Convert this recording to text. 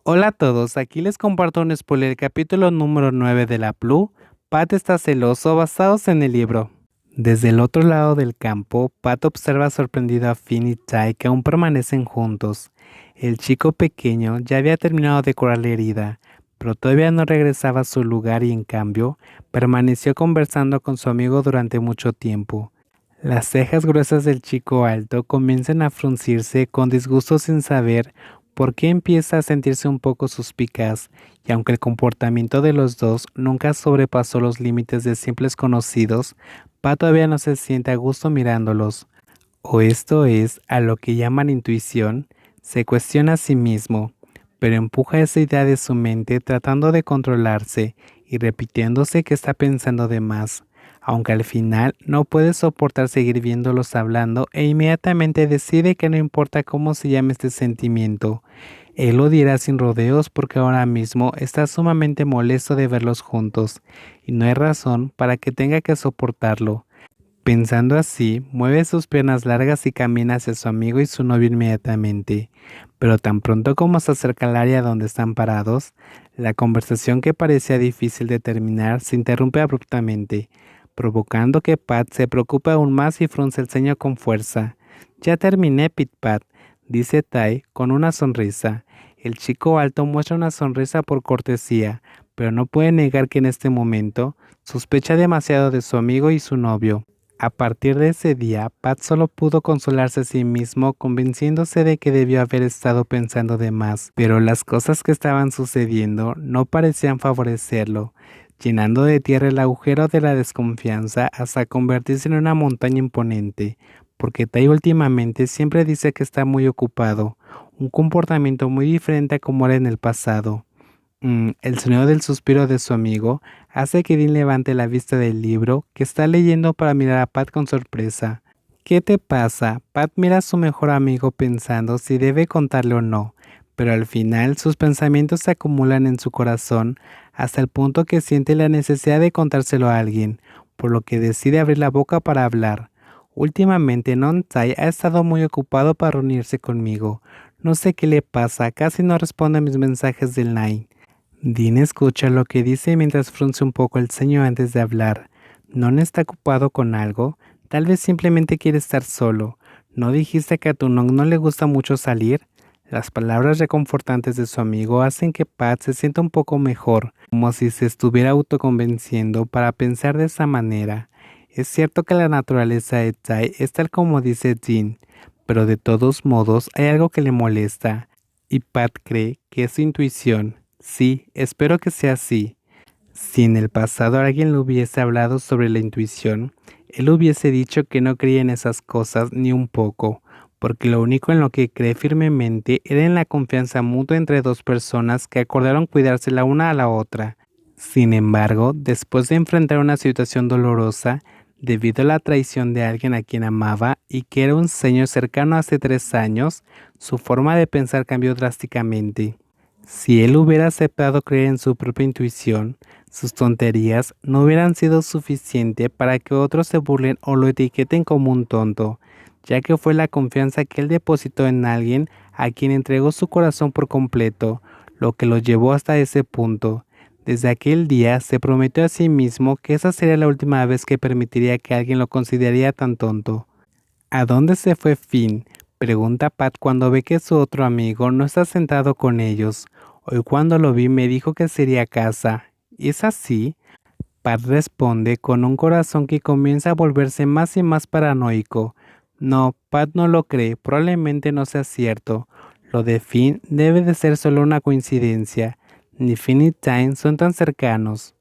Hola a todos, aquí les comparto un spoiler del capítulo número 9 de la Blue. Pat está celoso basados en el libro. Desde el otro lado del campo, Pat observa sorprendido a Finn y Ty que aún permanecen juntos. El chico pequeño ya había terminado de curar la herida, pero todavía no regresaba a su lugar y en cambio permaneció conversando con su amigo durante mucho tiempo. Las cejas gruesas del chico alto comienzan a fruncirse con disgusto sin saber por qué empieza a sentirse un poco suspicaz, y aunque el comportamiento de los dos nunca sobrepasó los límites de simples conocidos, Pa todavía no se siente a gusto mirándolos. O esto es a lo que llaman intuición, se cuestiona a sí mismo, pero empuja esa idea de su mente tratando de controlarse y repitiéndose que está pensando de más, aunque al final no puede soportar seguir viéndolos hablando e inmediatamente decide que no importa cómo se llame este sentimiento, él lo dirá sin rodeos porque ahora mismo está sumamente molesto de verlos juntos y no hay razón para que tenga que soportarlo. Pensando así, mueve sus piernas largas y camina hacia su amigo y su novio inmediatamente, pero tan pronto como se acerca al área donde están parados, la conversación que parecía difícil de terminar se interrumpe abruptamente, provocando que Pat se preocupe aún más y frunce el ceño con fuerza. Ya terminé, Pit-Pat, dice Ty con una sonrisa. El chico alto muestra una sonrisa por cortesía, pero no puede negar que en este momento sospecha demasiado de su amigo y su novio. A partir de ese día, Pat solo pudo consolarse a sí mismo convenciéndose de que debió haber estado pensando de más, pero las cosas que estaban sucediendo no parecían favorecerlo, llenando de tierra el agujero de la desconfianza hasta convertirse en una montaña imponente, porque Tai últimamente siempre dice que está muy ocupado, un comportamiento muy diferente a como era en el pasado. El sonido del suspiro de su amigo hace que Dean levante la vista del libro que está leyendo para mirar a Pat con sorpresa. ¿Qué te pasa? Pat mira a su mejor amigo pensando si debe contarle o no, pero al final sus pensamientos se acumulan en su corazón hasta el punto que siente la necesidad de contárselo a alguien, por lo que decide abrir la boca para hablar. Últimamente Non-Tai ha estado muy ocupado para reunirse conmigo. No sé qué le pasa, casi no responde a mis mensajes del Line. Dean escucha lo que dice mientras frunce un poco el ceño antes de hablar. ¿Non está ocupado con algo? Tal vez simplemente quiere estar solo. ¿No dijiste que a tu non no le gusta mucho salir? Las palabras reconfortantes de su amigo hacen que Pat se sienta un poco mejor, como si se estuviera autoconvenciendo para pensar de esa manera. Es cierto que la naturaleza de Tai es tal como dice Dean, pero de todos modos hay algo que le molesta, y Pat cree que es su intuición. Sí, espero que sea así. Si en el pasado alguien le hubiese hablado sobre la intuición, él hubiese dicho que no creía en esas cosas ni un poco, porque lo único en lo que cree firmemente era en la confianza mutua entre dos personas que acordaron cuidarse la una a la otra. Sin embargo, después de enfrentar una situación dolorosa, debido a la traición de alguien a quien amaba y que era un señor cercano hace 3 años, su forma de pensar cambió drásticamente. Si él hubiera aceptado creer en su propia intuición, sus tonterías no hubieran sido suficiente para que otros se burlen o lo etiqueten como un tonto, ya que fue la confianza que él depositó en alguien a quien entregó su corazón por completo, lo que lo llevó hasta ese punto. Desde aquel día se prometió a sí mismo que esa sería la última vez que permitiría que alguien lo consideraría tan tonto. ¿A dónde se fue Finn? Pregunta Pat cuando ve que su otro amigo no está sentado con ellos. Hoy cuando lo vi me dijo que sería a casa. ¿Es así? Pat responde con un corazón que comienza a volverse más y más paranoico. No, Pat no lo cree, probablemente no sea cierto. Lo de Finn debe de ser solo una coincidencia. Ni Finn ni Time son tan cercanos.